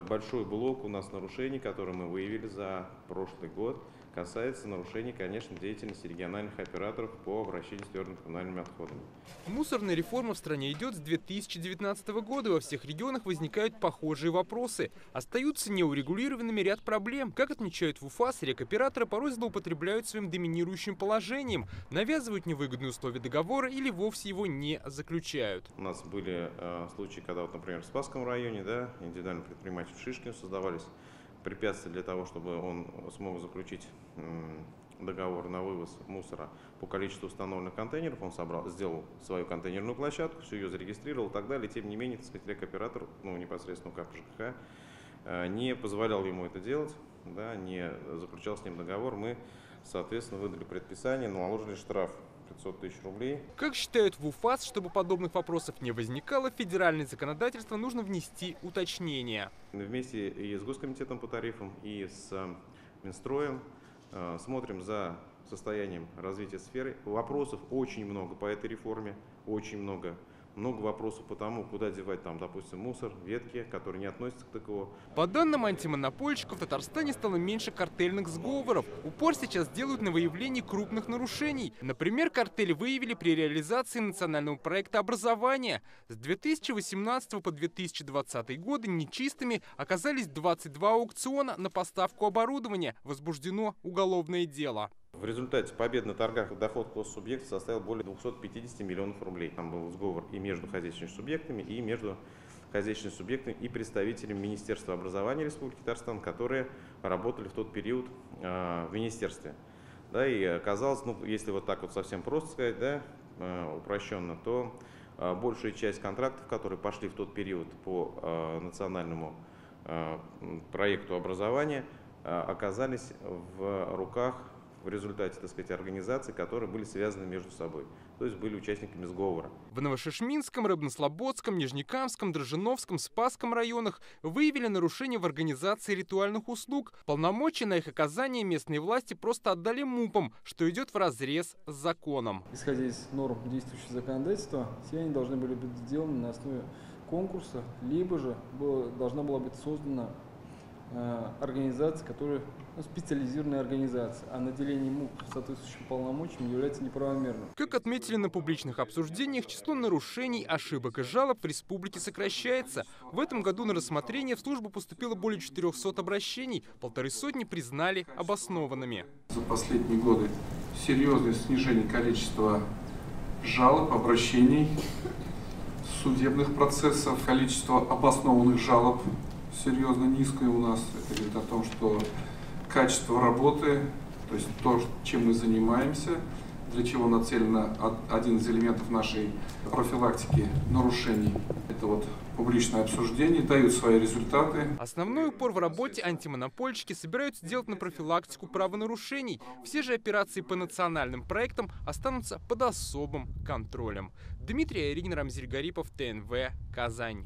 Большой блок у нас нарушений, которые мы выявили за прошлый год, касается нарушений, конечно, деятельности региональных операторов по обращению с твердыми коммунальными отходами. Мусорная реформа в стране идет с 2019 года. Во всех регионах возникают похожие вопросы. Остаются неурегулированными ряд проблем. Как отмечают в УФАС, рекоператоры порой злоупотребляют своим доминирующим положением, навязывают невыгодные условия договора или вовсе его не заключают. У нас были случаи, когда, вот, например, в Спасском районе, да, индивидуальный предприниматель в Шишкино создавались препятствия для того, чтобы он смог заключить договор на вывоз мусора по количеству установленных контейнеров. Он сделал свою контейнерную площадку, все ее зарегистрировал и так далее. Тем не менее, так сказать, рекоператор, непосредственно УК ЖКХ, не позволял ему это делать, да, не заключал с ним договор. Мы, соответственно, выдали предписание, наложили штраф 500 тысяч рублей. Как считают в УФАС, чтобы подобных вопросов не возникало, в федеральное законодательство нужно внести уточнения. Вместе и с Госкомитетом по тарифам, и с Минстроем смотрим за состоянием развития сферы. Вопросов очень много по этой реформе, очень много. Много вопросов по тому, куда девать, там, допустим, мусор, ветки, которые не относятся к ТКО. По данным антимонопольщиков, в Татарстане стало меньше картельных сговоров. Упор сейчас делают на выявлении крупных нарушений. Например, картели выявили при реализации национального проекта образования. С 2018 по 2020 годы нечистыми оказались 22 аукциона на поставку оборудования. Возбуждено уголовное дело. В результате побед на торгах доход госсубъекта составил более 250 миллионов рублей. Там был сговор и между хозяйственными субъектами, и между хозяйственными субъектами и представителями Министерства образования Республики Татарстан, которые работали в тот период в министерстве. Да, и оказалось, если вот так вот совсем просто сказать, да, упрощенно, то большая часть контрактов, которые пошли в тот период по национальному проекту образования, оказались в руках в результате, так сказать, организаций, которые были связаны между собой, то есть были участниками сговора. В Новошишминском, Рыбнослободском, Нижнекамском, Дрожжиновском, Спасском районах выявили нарушения в организации ритуальных услуг. Полномочия на их оказание местные власти просто отдали МУПам, что идет вразрез с законом. Исходя из норм действующего законодательства, все они должны были быть сделаны на основе конкурса, либо же должна была быть создана организация, которая специализированная организация, а наделение МУП соответствующим полномочиями является неправомерным. Как отметили на публичных обсуждениях, число нарушений, ошибок и жалоб в республике сокращается. В этом году на рассмотрение в службу поступило более 400 обращений, 150 признали обоснованными. За последние годы серьезное снижение количества жалоб, обращений, судебных процессов, количество обоснованных жалоб серьезно низкое у нас. Это говорит о том, что качество работы, то есть то, чем мы занимаемся, для чего нацелено один из элементов нашей профилактики нарушений, это вот публичное обсуждение, дают свои результаты. Основной упор в работе антимонопольщики собираются делать на профилактику правонарушений. Все же операции по национальным проектам останутся под особым контролем. Дмитрий Айригин, Рамзиль Гарипов, ТНВ, Казань.